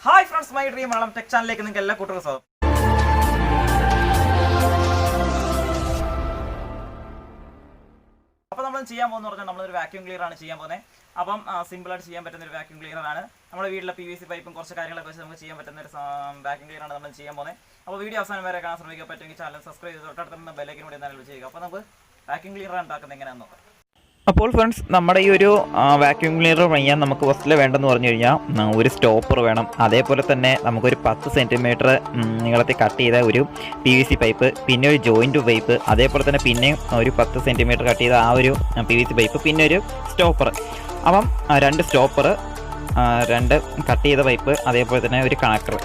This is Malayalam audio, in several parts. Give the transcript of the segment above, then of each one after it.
Hi friends, my dream Malayalam tech ചാനലിലേക്ക് നിങ്ങൾക്ക് എല്ലാ കൂട്ടർക്കും സ്വാഗതം. അപ്പോൾ നമ്മൾ ചെയ്യാൻ പോകുന്ന പറഞ്ഞാൽ നമ്മളൊരു വാക്യൂം ക്ലീനർ ആണ് ചെയ്യാൻ പോകുന്നത്. അപ്പം സിമ്പിളായിട്ട് ചെയ്യാൻ പറ്റുന്ന ഒരു വാക്യൂം ക്ലീനർ ആണ്. നമ്മുടെ വീട്ടിലെ PVC പൈപ്പും കുറച്ച് കാര്യങ്ങളൊക്കെ വെച്ച് നമുക്ക് ചെയ്യാൻ പറ്റുന്ന ഒരു വാക്യൂം ക്ലീനർ ആണ് നമ്മൾ ചെയ്യാൻ പോകുന്നത്. അപ്പോൾ വീഡിയോ അവസാനം വരെ കാണാൻ ശ്രമിക്കുക. പറ്റുമെങ്കിൽ ചാനൽ സബ്സ്ക്രൈബ് ചെയ്ത് തൊട്ടടുത്തുള്ള ബെല്ലൈക്കൻ കൂടി എന്നാൽ ചെയ്യുക. അപ്പോൾ നമുക്ക് വാക്യൂം ക്ലീനർ ഉണ്ടാക്കുന്നത് എങ്ങനെയാണെന്ന് നോക്കാം. അപ്പോൾ ഫ്രണ്ട്സ്, നമ്മുടെ ഈ ഒരു വാക്യൂം ക്ലീനർ പണിയാൻ നമുക്ക് ഫസ്റ്റിൽ വേണ്ടെന്ന് പറഞ്ഞു കഴിഞ്ഞാൽ ഒരു സ്റ്റോപ്പർ വേണം. അതേപോലെ തന്നെ നമുക്കൊരു 10 സെൻറ്റിമീറ്റർ നീളത്തിൽ കട്ട് ചെയ്ത ഒരു PVC പൈപ്പ്, പിന്നെ ഒരു ജോയിൻറ്റ് പൈപ്പ്, അതേപോലെ തന്നെ പിന്നെ ഒരു 10 സെൻറ്റിമീറ്റർ കട്ട് ചെയ്ത ആ ഒരു PVC പൈപ്പ്, പിന്നെ ഒരു സ്റ്റോപ്പർ. അപ്പം 2 സ്റ്റോപ്പർ, 2 കട്ട് ചെയ്ത പൈപ്പ്, അതേപോലെ തന്നെ ഒരു കണക്ടർ.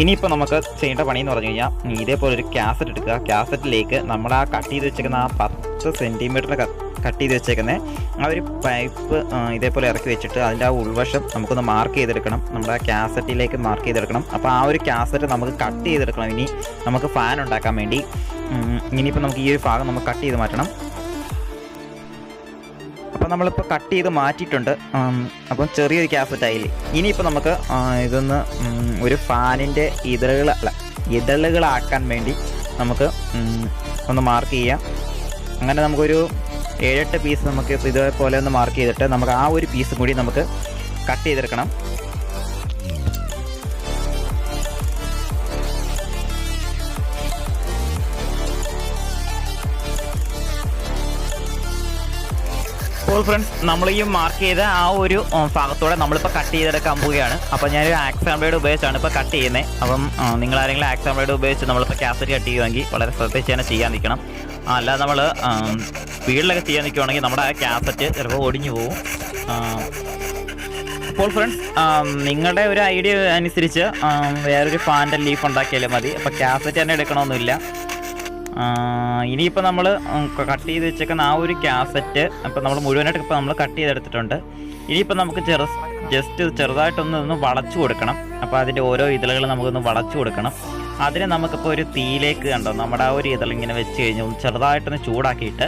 ഇനിയിപ്പോൾ നമുക്ക് ചെയ്യേണ്ട പണി എന്ന് പറഞ്ഞു കഴിഞ്ഞാൽ ഇതേപോലെ ഒരു കാസറ്റ് എടുക്കുക. കാസറ്റിലേക്ക് നമ്മൾ ആ കട്ട് ചെയ്ത് വെച്ചേക്കുന്ന ആ 10 സെൻറ്റിമീറ്റർ കട്ട് ചെയ്ത് വെച്ചേക്കുന്ന ആ ഒരു പൈപ്പ് ഇതേപോലെ ഇറക്കി വെച്ചിട്ട് അതിൻ്റെ ആ ഉൾവശം നമുക്കൊന്ന് മാർക്ക് ചെയ്തെടുക്കണം. നമ്മുടെ ആ കാസറ്റിലേക്ക് മാർക്ക് ചെയ്തെടുക്കണം. അപ്പോൾ ആ ഒരു കാസറ്റ് നമുക്ക് കട്ട് ചെയ്തെടുക്കണം. ഇനി നമുക്ക് ഫാൻ ഉണ്ടാക്കാൻ വേണ്ടി ഇനിയിപ്പോൾ നമുക്ക് ഈ ഒരു ഭാഗം നമുക്ക് കട്ട് ചെയ്ത് മാറ്റണം. അപ്പോൾ നമ്മളിപ്പോൾ കട്ട് ചെയ്ത് മാറ്റിയിട്ടുണ്ട്. അപ്പം ചെറിയൊരു കാസറ്റ് ആയില്ലേ. ഇനിയിപ്പോൾ നമുക്ക് ഇതൊന്ന് ഒരു ഫാനിൻ്റെ ഇതളുകളാക്കാൻ വേണ്ടി നമുക്ക് ഒന്ന് മാർക്ക് ചെയ്യാം. അങ്ങനെ നമുക്കൊരു 7-8 പീസ് നമുക്ക് ഇതേപോലെ ഒന്ന് മാർക്ക് ചെയ്തിട്ട് നമുക്ക് ആ ഒരു പീസും കൂടി നമുക്ക് കട്ട് ചെയ്തെടുക്കണം. അപ്പോൾ ഫ്രണ്ട്സ്, നമ്മൾ ഈ മാർക്ക് ചെയ്ത ആ ഒരു ഭാഗത്തോടെ നമ്മളിപ്പോൾ കട്ട് ചെയ്തെടുക്കാൻ പോവുകയാണ്. അപ്പോൾ ഞാനൊരു ആക്സാം ബ്ലേഡ് ഉപയോഗിച്ചാണ് ഇപ്പോൾ കട്ട് ചെയ്യുന്നത്. അപ്പം നിങ്ങൾ ആരെങ്കിലും ആക്സാം ബ്ലേഡ് ഉപയോഗിച്ച് നമ്മളിപ്പോൾ കാസറ്റ് കട്ട് ചെയ്യുമെങ്കിൽ വളരെ ശ്രദ്ധിച്ച് തന്നെ ചെയ്യാൻ നിൽക്കണം. അല്ലാതെ നമ്മൾ സ്പീഡിലൊക്കെ ചെയ്യാൻ നിൽക്കുകയാണെങ്കിൽ നമ്മുടെ ആ കാസറ്റ് ചിലപ്പോൾ ഒടിഞ്ഞു പോകും. അപ്പോൾ ഫ്രണ്ട്സ്, നിങ്ങളുടെ ഒരു ഐഡിയ അനുസരിച്ച് വേറൊരു ഫാൻ്റെ ലീഫ് ഉണ്ടാക്കിയാലും മതി. അപ്പോൾ കാസറ്റ് തന്നെ എടുക്കണമെന്നില്ല. ഇനിയിപ്പോൾ നമ്മൾ കട്ട് ചെയ്ത് വെച്ചേക്കുന്ന ആ ഒരു കാസറ്റ് അപ്പോൾ നമ്മൾ മുഴുവനായിട്ട് ഇപ്പോൾ നമ്മൾ കട്ട് ചെയ്തെടുത്തിട്ടുണ്ട്. ഇനിയിപ്പോൾ നമുക്ക് ജസ്റ്റ് ചെറുതായിട്ടൊന്ന് വളച്ചു കൊടുക്കണം. അപ്പോൾ അതിൻ്റെ ഓരോ ഇതളുകൾ നമുക്കൊന്ന് വളച്ചു കൊടുക്കണം. അതിന് നമുക്കിപ്പോൾ ഒരു തീയിലേക്ക് കണ്ടോ നമ്മുടെ ആ ഒരു ഇതളിങ്ങനെ വെച്ച് കഴിഞ്ഞാൽ ഒന്ന് ചെറുതായിട്ടൊന്ന് ചൂടാക്കിയിട്ട്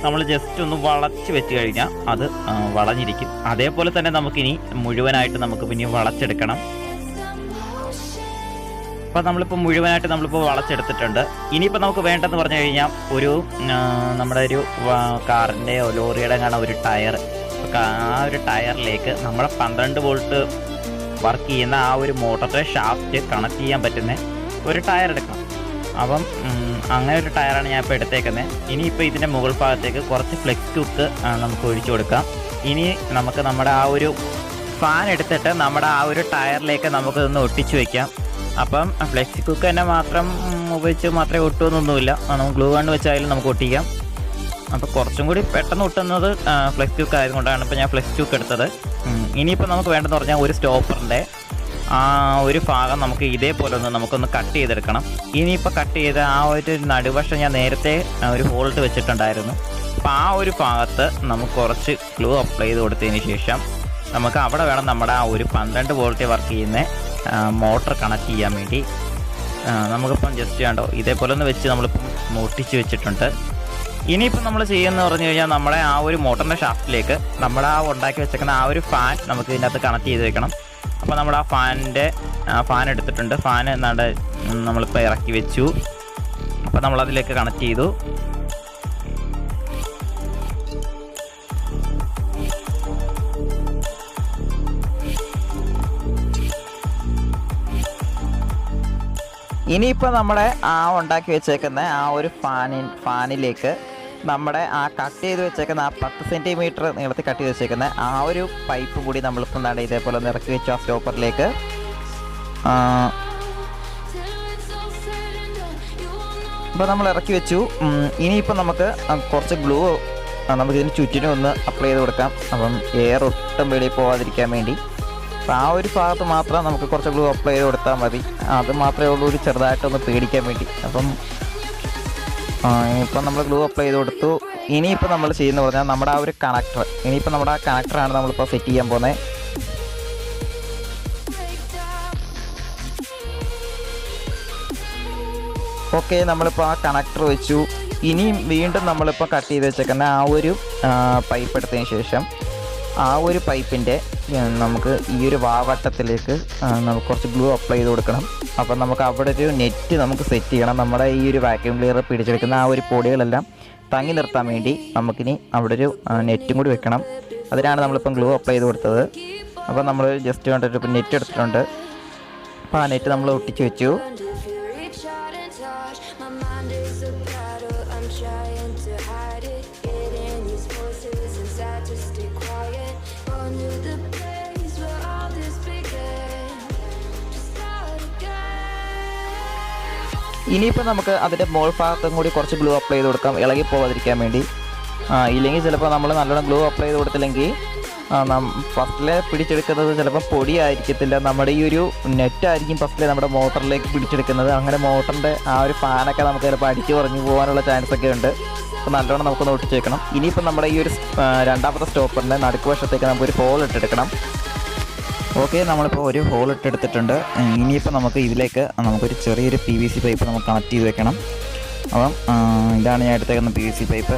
നമ്മൾ ജസ്റ്റ് ഒന്ന് വളച്ച് വെച്ച് കഴിഞ്ഞാൽ അത് വളഞ്ഞിരിക്കും. അതേപോലെ തന്നെ നമുക്കിനി മുഴുവനായിട്ട് നമുക്ക് പിന്നെ വളച്ചെടുക്കണം. അപ്പോൾ നമ്മളിപ്പോൾ മുഴുവനായിട്ട് നമ്മളിപ്പോൾ വളച്ചെടുത്തിട്ടുണ്ട്. ഇനിയിപ്പോൾ നമുക്ക് വേണ്ടതെന്ന് പറഞ്ഞു കഴിഞ്ഞാൽ ഒരു നമ്മുടെ ഒരു കാറിൻ്റെയോ ലോറിയുടെ കാണാൻ ഒരു ടയർ. ആ ഒരു ടയറിലേക്ക് നമ്മുടെ 12 വോൾട്ട് വർക്ക് ചെയ്യുന്ന ആ ഒരു മോട്ടറിൻ്റെ ഷാഫ്റ്റ് കണക്ട് ചെയ്യാൻ പറ്റുന്ന ഒരു ടയർ എടുക്കണം. അപ്പം അങ്ങനെ ഒരു ടയറാണ് ഞാൻ ഇപ്പോൾ എടുത്തേക്കുന്നത്. ഇനിയിപ്പോൾ ഇതിൻ്റെ മുകൾ ഭാഗത്തേക്ക് കുറച്ച് ഫ്ലെക്സ് കുക്ക് നമുക്ക് ഒഴിച്ചു കൊടുക്കാം. ഇനി നമുക്ക് നമ്മുടെ ആ ഒരു ഫാൻ എടുത്തിട്ട് നമ്മുടെ ആ ഒരു ടയറിലേക്ക് നമുക്കിതൊന്ന് ഒട്ടിച്ചു വയ്ക്കാം. അപ്പം ഫ്ലെക്സി കുക്ക് തന്നെ മാത്രം ഉപയോഗിച്ച് മാത്രമേ ഒട്ടുമെന്നൊന്നുമില്ല. നമുക്ക് ഗ്ലൂ ഗൺ വെച്ചായാലും നമുക്ക് ഒട്ടിക്കാം. അപ്പോൾ കുറച്ചും കൂടി പെട്ടെന്ന് ഒട്ടുന്നത് ഫ്ലെക്സ് കുക്ക് ആയതുകൊണ്ടാണ് ഇപ്പോൾ ഞാൻ ഫ്ലെക്സ് കുക്ക് എടുത്തത്. ഇനിയിപ്പോൾ നമുക്ക് വേണ്ടതെന്ന് പറഞ്ഞാൽ ഒരു സ്റ്റോപ്പറിൻ്റെ ആ ഒരു ഭാഗം നമുക്ക് ഇതേപോലെ നമുക്കൊന്ന് കട്ട് ചെയ്തെടുക്കണം. ഇനിയിപ്പോൾ കട്ട് ചെയ്ത് ആ ഒരു നടുവശം ഞാൻ നേരത്തെ ഒരു ഹോൾട്ട് വെച്ചിട്ടുണ്ടായിരുന്നു. അപ്പോൾ ആ ഒരു ഭാഗത്ത് നമുക്ക് കുറച്ച് ഗ്ലൂ അപ്ലൈ ചെയ്ത് കൊടുത്തതിന് ശേഷം നമുക്ക് അവിടെ വേണം നമ്മുടെ ആ ഒരു 12 വോൾട്ടിൽ വർക്ക് ചെയ്യുന്ന മോട്ടർ കണക്ട് ചെയ്യാൻ വേണ്ടി. നമുക്കിപ്പം ജസ്റ്റ് കണ്ടോ ഇതേപോലെ ഒന്ന് വെച്ച് നമ്മളിപ്പം ഒട്ടിച്ച് വെച്ചിട്ടുണ്ട്. ഇനിയിപ്പം നമ്മൾ ചെയ്യുന്നത് പറഞ്ഞു കഴിഞ്ഞാൽ നമ്മുടെ ആ ഒരു മോട്ടറിൻ്റെ ഷാഫ്റ്റിലേക്ക് നമ്മുടെ ആ ഉണ്ടാക്കി വെച്ചേക്കുന്ന ആ ഒരു ഫാൻ നമുക്ക് ഇതിനകത്ത് കണക്ട് ചെയ്ത് വെക്കണം. അപ്പോൾ നമ്മുടെ ആ ഫാൻ എടുത്തിട്ടുണ്ട്. ഫാൻ നമ്മളിപ്പോൾ ഇറക്കി വെച്ചു. അപ്പോൾ നമ്മളതിലേക്ക് കണക്ട് ചെയ്തു. ഇനിയിപ്പോൾ നമ്മുടെ ആ ഉണ്ടാക്കി വെച്ചേക്കുന്ന ആ ഒരു ഫാനിലേക്ക് നമ്മുടെ ആ കട്ട് ചെയ്ത് വെച്ചേക്കുന്ന ആ 10 സെൻറ്റിമീറ്റർ നീളത്തിൽ കട്ട് ചെയ്ത് വെച്ചേക്കുന്ന ആ ഒരു പൈപ്പ് കൂടി നമ്മളിപ്പോൾ എന്താണ് ഇതേപോലെ ഒന്ന് ഇറക്കി വെച്ചു ആ സ്റ്റോപ്പറിലേക്ക്. അപ്പോൾ നമ്മൾ ഇറക്കി വെച്ചു. ഇനിയിപ്പോൾ നമുക്ക് കുറച്ച് ഗ്ലൂ നമുക്കിതിന് ചുറ്റിനും ഒന്ന് അപ്ലൈ ചെയ്ത് കൊടുക്കാം. അപ്പം എയർ ഒട്ടും വെളിയിൽ പോകാതിരിക്കാൻ വേണ്ടി. അപ്പോൾ ആ ഒരു ഭാഗത്ത് മാത്രം നമുക്ക് കുറച്ച് ഗ്ലൂ അപ്ലൈ ചെയ്ത് കൊടുത്താൽ മതി. അത് മാത്രമേ ഉള്ളൂ ഒരു ചെറുതായിട്ടൊന്ന് പേടിക്കാൻ വേണ്ടി. അപ്പം ഇപ്പം നമ്മൾ ഗ്ലൂ അപ്ലൈ ചെയ്ത് കൊടുത്തു. ഇനിയിപ്പോൾ നമ്മൾ ചെയ്യുന്നത് പറഞ്ഞാൽ നമ്മുടെ ആ ഒരു കണക്ടർ. ഇനിയിപ്പോൾ നമ്മുടെ ആ കണക്ടറാണ് നമ്മളിപ്പോൾ സെറ്റ് ചെയ്യാൻ പോകുന്നത്. ഓക്കെ, നമ്മളിപ്പോൾ ആ കണക്ടർ വെച്ചു. ഇനിയും വീണ്ടും നമ്മളിപ്പോൾ കട്ട് ചെയ്ത് വെച്ചേക്കുന്ന ആ ഒരു പൈപ്പ് എടുത്തതിന് ശേഷം ആ ഒരു പൈപ്പിൻ്റെ നമുക്ക് ഈ ഒരു വാവട്ടത്തിലേക്ക് നമുക്ക് കുറച്ച് ഗ്ലൂ അപ്ലൈ ചെയ്ത് കൊടുക്കണം. അപ്പം നമുക്ക് അവിടെ ഒരു നെറ്റ് നമുക്ക് സെറ്റ് ചെയ്യണം. നമ്മുടെ ഈ ഒരു വാക്യൂം ക്ലീനർ പിടിച്ചെടുക്കുന്ന ആ ഒരു പൊടികളെല്ലാം തങ്ങി നിർത്താൻ വേണ്ടി നമുക്കിനി അവിടെ ഒരു നെറ്റും കൂടി വെക്കണം. അതിനാണ് നമ്മളിപ്പം ഗ്ലൂ അപ്ലൈ ചെയ്ത് കൊടുത്തത്. അപ്പോൾ നമ്മൾ ജസ്റ്റ് കണ്ടിട്ട് ഇപ്പം നെറ്റ് എടുത്തിട്ടുണ്ട്. അപ്പോൾ ആ നെറ്റ് നമ്മൾ ഒട്ടിച്ച് വെച്ചു. ഇനിയിപ്പോൾ നമുക്ക് അതിൻ്റെ മോൾ ഭാഗത്തും കൂടി കുറച്ച് ഗ്ലൂ അപ്ലൈ ചെയ്ത് കൊടുക്കാം, ഇളകി പോകാതിരിക്കാൻ വേണ്ടി. ഇല്ലെങ്കിൽ ചിലപ്പോൾ നമ്മൾ നല്ലോണം ഗ്ലൂ അപ്ലൈ ചെയ്ത് കൊടുത്തില്ലെങ്കിൽ ഫസ്റ്റിലെ പിടിച്ചെടുക്കുന്നത് ചിലപ്പോൾ പൊടിയായിരിക്കത്തില്ല, നമ്മുടെ ഈ ഒരു നെറ്റായിരിക്കും ഫസ്റ്റിലെ നമ്മുടെ മോട്ടറിലേക്ക് പിടിച്ചെടുക്കുന്നത്. അങ്ങനെ മോട്ടറിൻ്റെ ആ ഒരു ഫാനൊക്കെ നമുക്ക് ചിലപ്പോൾ അടിച്ച് കുറഞ്ഞു പോകാനുള്ള ചാൻസ് ഒക്കെ ഉണ്ട്. അപ്പോൾ നല്ലോണം നമുക്കൊന്ന് ഒട്ടിച്ച് വെക്കണം. ഇനിയിപ്പോൾ നമ്മുടെ ഈ ഒരു രണ്ടാമത്തെ സ്റ്റോപ്പറിൻ്റെ നടുക്ക് വശത്തേക്ക് നമുക്കൊരു ഹോൾ ഇട്ടെടുക്കണം. ഓക്കെ, നമ്മളിപ്പോൾ ഒരു ഹോൾ ഇട്ടെടുത്തിട്ടുണ്ട്. ഇനിയിപ്പോൾ നമുക്ക് ഇതിലേക്ക് നമുക്കൊരു ചെറിയൊരു PVC പൈപ്പ് നമുക്ക് കണക്ട് ചെയ്ത് വെക്കണം. അപ്പം ഇതാണ് ഞാൻ എടുത്തേക്കുന്ന PVC പൈപ്പ്.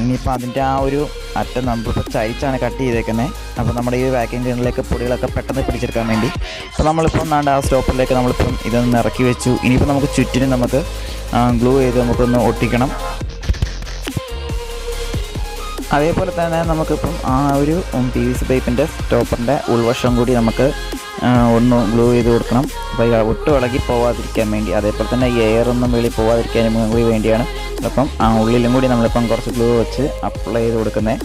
ഇനിയിപ്പോൾ അതിൻ്റെ ആ ഒരു അറ്റം നമ്മളിപ്പോൾ ചരിച്ചാണ് കട്ട് ചെയ്തേക്കുന്നത്. അപ്പോൾ നമ്മുടെ ഈ വാക്യൂം ക്ലീനറിലേക്ക് പൊടികളൊക്കെ പെട്ടെന്ന് പിടിച്ചെടുക്കാൻ വേണ്ടി. അപ്പോൾ നമ്മളിപ്പം ആ സ്റ്റോപ്പറിലേക്ക് നമ്മളിപ്പം ഇതൊന്ന് ഇറക്കി വെച്ചു. ഇനിയിപ്പോൾ നമുക്ക് ചുറ്റിനും നമുക്ക് ഗ്ലൂ ചെയ്ത് നമുക്കൊന്ന് ഒട്ടിക്കണം. അതേപോലെ തന്നെ നമുക്കിപ്പം ആ ഒരു PVC പൈപ്പിൻ്റെ സ്റ്റോപ്പറിൻ്റെ ഉൾവശം കൂടി നമുക്ക് ഒന്ന് ഗ്ലൂ ചെയ്ത് കൊടുക്കണം. അപ്പോൾ ഒട്ടും ഇളകി പോവാതിരിക്കാൻ വേണ്ടി, അതേപോലെ തന്നെ എയറൊന്നും വെളിയിൽ പോവാതിരിക്കാനും കൂടി വേണ്ടിയാണ്. അപ്പം ആ ഉള്ളിലും കൂടി നമ്മളിപ്പം കുറച്ച് ഗ്ലൂ വെച്ച് അപ്ലൈ ചെയ്ത് കൊടുക്കുന്നത്.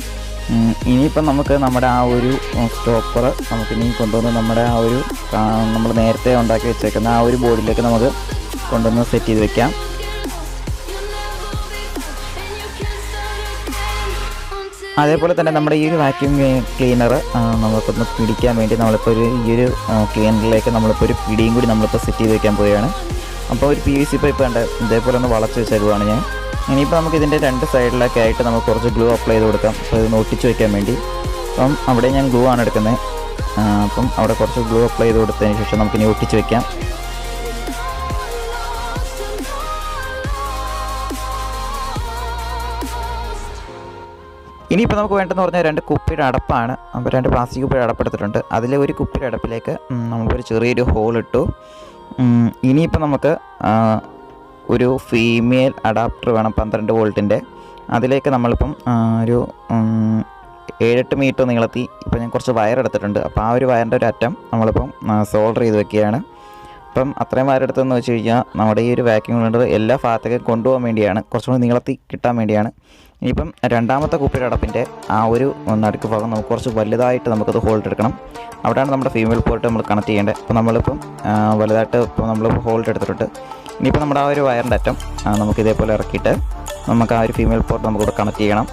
ഇനിയിപ്പം നമുക്ക് നമ്മുടെ ആ ഒരു സ്റ്റോപ്പർ നമുക്കിനി കൊണ്ടുവന്ന് നമ്മുടെ ആ ഒരു നമ്മൾ നേരത്തെ ഉണ്ടാക്കി വെച്ചേക്കുന്ന ആ ഒരു ബോർഡിലേക്ക് നമുക്ക് കൊണ്ടുവന്ന് സെറ്റ് ചെയ്ത് വെക്കാം. അതേപോലെ തന്നെ നമ്മുടെ ഈ ഒരു വാക്യൂം ക്ലീനർ നമുക്കൊന്ന് പിടിക്കാൻ വേണ്ടി നമ്മളിപ്പോൾ ഈ ഒരു ക്ലീനറിലേക്ക് നമ്മളിപ്പോൾ ഒരു പിടിയും കൂടി നമ്മളിപ്പോൾ സെറ്റ് ചെയ്ത് വെക്കാൻ പോവുകയാണ്. അപ്പോൾ ഒരു PVC പൈപ്പ് കണ്ട് ഇതേപോലെ ഒന്ന് വളച്ച് വെച്ചേക്കുവാണ് ഞാൻ. ഇനിയിപ്പോൾ നമുക്ക് ഇതിൻ്റെ രണ്ട് സൈഡിലൊക്കെ ആയിട്ട് നമുക്ക് കുറച്ച് ഗ്ലൂ അപ്ലൈ ചെയ്ത് കൊടുക്കാം. അപ്പോൾ ഇതൊന്ന് ഒട്ടിച്ച് വയ്ക്കാൻ വേണ്ടി. അപ്പം അവിടെ ഞാൻ ഗ്ലൂ ആണ് എടുക്കുന്നത്. അപ്പം അവിടെ കുറച്ച് ഗ്ലൂ അപ്ലൈ ചെയ്ത് കൊടുത്തതിന് ശേഷം നമുക്കിനി ഒട്ടിച്ച് വയ്ക്കാം. ഇനിയിപ്പോൾ നമുക്ക് വേണ്ടതെന്ന് പറഞ്ഞാൽ 2 കുപ്പിയുടെ അടപ്പാണ്. അപ്പോൾ 2 പ്ലാസ്റ്റിക് കുപ്പിയുടെ അടപ്പെടുത്തിട്ടുണ്ട്. അതിലെ ഒരു കുപ്പിയുടെ അടപ്പിലേക്ക് നമുക്കൊരു ചെറിയൊരു ഹോൾ ഇട്ടു. ഇനിയിപ്പോൾ നമുക്ക് ഒരു ഫീമെയിൽ അഡാപ്റ്റർ വേണം 12 വോൾട്ടിൻ്റെ. അതിലേക്ക് നമ്മളിപ്പം ഒരു 7-8 മീറ്റർ നീളത്തി ഇപ്പോൾ ഞാൻ കുറച്ച് വയർ എടുത്തിട്ടുണ്ട്. അപ്പോൾ ആ ഒരു വയറിൻ്റെ ഒരു അറ്റം നമ്മളിപ്പം സോൾഡർ ചെയ്ത് വെക്കുകയാണ്. അപ്പം അത്രയും വയർ എടുത്തതെന്ന് വെച്ച് കഴിഞ്ഞാൽ നമ്മുടെ ഈ ഒരു വാക്യൂം ക്ലീനർ എല്ലാ ഭാഗത്തേക്കും കൊണ്ടുപോകാൻ വേണ്ടിയാണ്, കുറച്ചും കൂടി നീളത്തി കിട്ടാൻ വേണ്ടിയാണ്. ഇനിയിപ്പം രണ്ടാമത്തെ കുപ്പിയുടെ അടപ്പിൻ്റെ ആ ഒരു നടുക്ക് ഭാഗം നമുക്ക് കുറച്ച് വലുതായിട്ട് നമുക്കത് ഹോൾഡ് എടുക്കണം. അവിടെയാണ് നമ്മുടെ ഫീമെയിൽ പോർട്ട് നമ്മൾ കണക്ട് ചെയ്യേണ്ടത്. അപ്പോൾ നമ്മളിപ്പം വലുതായിട്ട് ഇപ്പോൾ നമ്മൾ ഹോൾഡ് എടുത്തിട്ടുണ്ട്. ഇനിയിപ്പോൾ നമ്മുടെ ആ ഒരു വയറിൻ്റെ അറ്റം നമുക്ക് ഇതേപോലെ ഇറക്കിയിട്ട് നമുക്ക് ആ ഒരു ഫീമെയിൽ പോർട്ട് നമുക്കിവിടെ കണക്ട് ചെയ്യണം.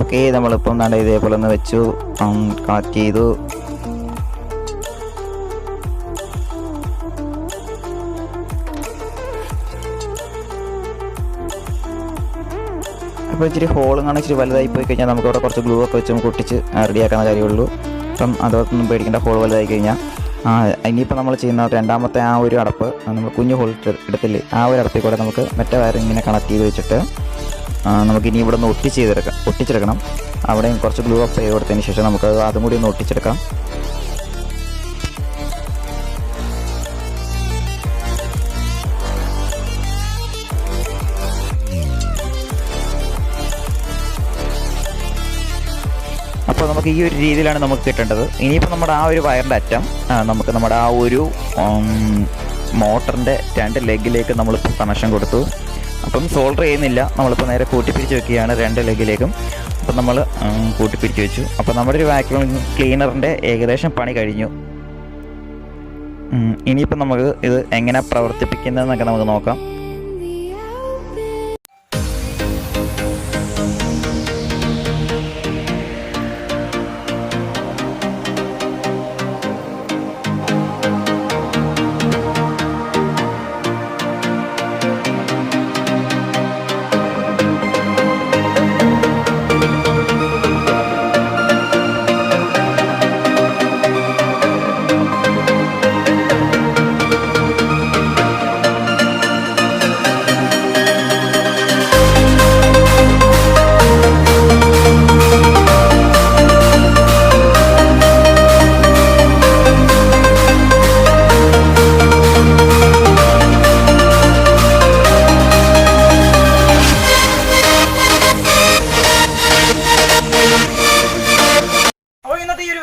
ഓക്കെ, നമ്മളിപ്പം നല്ല ഇതേപോലെ ഒന്ന് വെച്ചു, കണക്ട് ചെയ്തു. അപ്പോൾ ഇച്ചിരി ഹോളും കാണാൻ ഇച്ചിരി വലുതായി പോയി കഴിഞ്ഞാൽ നമുക്കവിടെ കുറച്ച് ഗ്ലൂ ഒക്കെ വെച്ച് നമുക്ക് ഒട്ടിച്ച് റെഡിയാക്കാവുന്ന കാര്യമുള്ളൂ. അപ്പം അതൊന്നും പേടിക്കേണ്ട, ഹോൾ വലുതായി കഴിഞ്ഞാൽ. ഇനിയിപ്പോൾ നമ്മൾ ചെയ്യുന്ന രണ്ടാമത്തെ ആ ഒരു അടപ്പ് നമ്മൾ കുഞ്ഞു ഹോൾ എടുത്തില്ലേ, ആ ഒരു അടപ്പിൽ കൂടെ നമുക്ക് മറ്റേ വയർ ഇങ്ങനെ കണക്ട് ചെയ്ത് വെച്ചിട്ട് നമുക്കിനി ഇവിടെ നിന്ന് ഒട്ടിച്ചെടുക്കണം. അവിടെ കുറച്ച് ഗ്ലൂ അപ്ലൈ ചെയ്ത് കൊടുത്തതിന് ശേഷം നമുക്ക് അതും കൂടി ഒന്ന് ഒട്ടിച്ചെടുക്കാം. അപ്പോൾ നമുക്ക് ഈ ഒരു രീതിയിലാണ് നമുക്ക് കിട്ടേണ്ടത്. ഇനിയിപ്പോൾ നമ്മുടെ ആ ഒരു വയറിൻ്റെ അറ്റം നമുക്ക് നമ്മുടെ ആ ഒരു മോട്ടറിൻ്റെ 2 ലെഗിലേക്ക് നമ്മളിപ്പോൾ കണക്ഷൻ കൊടുത്തു. അപ്പം സോൾഡർ ചെയ്യുന്നില്ല, നമ്മളിപ്പോൾ നേരെ കൂട്ടിപ്പിടിച്ച് വെക്കുകയാണ് 2 ലെഗിലേക്കും. അപ്പം നമ്മൾ കൂട്ടിപ്പിടിച്ച് വെച്ചു. അപ്പോൾ നമ്മുടെ ഒരു വാക്യൂം ക്ലീനറിൻ്റെ ഏകദേശം പണി കഴിഞ്ഞു. ഇനിയിപ്പോൾ നമുക്ക് ഇത് എങ്ങനെ പ്രവർത്തിപ്പിക്കുന്നതെന്നൊക്കെ നമുക്ക് നോക്കാം.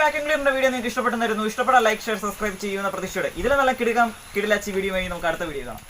വാക്യൂം ക്ലീനറിന്റെ വീഡിയോ നിങ്ങൾക്ക് ഇഷ്ടപ്പെട്ടെന്നായിരുന്നു. ഇഷ്ടപ്പെട്ടാൽ ലൈക്ക് ഷെയർ സബ്സ്ക്രൈബ് ചെയ്യുന്ന പ്രതീക്ഷയോടെ ഇതിൽ നല്ല കിടിലാച്ചി വീഡിയോ നമുക്ക് അടുത്ത വീഡിയോ കാണാം.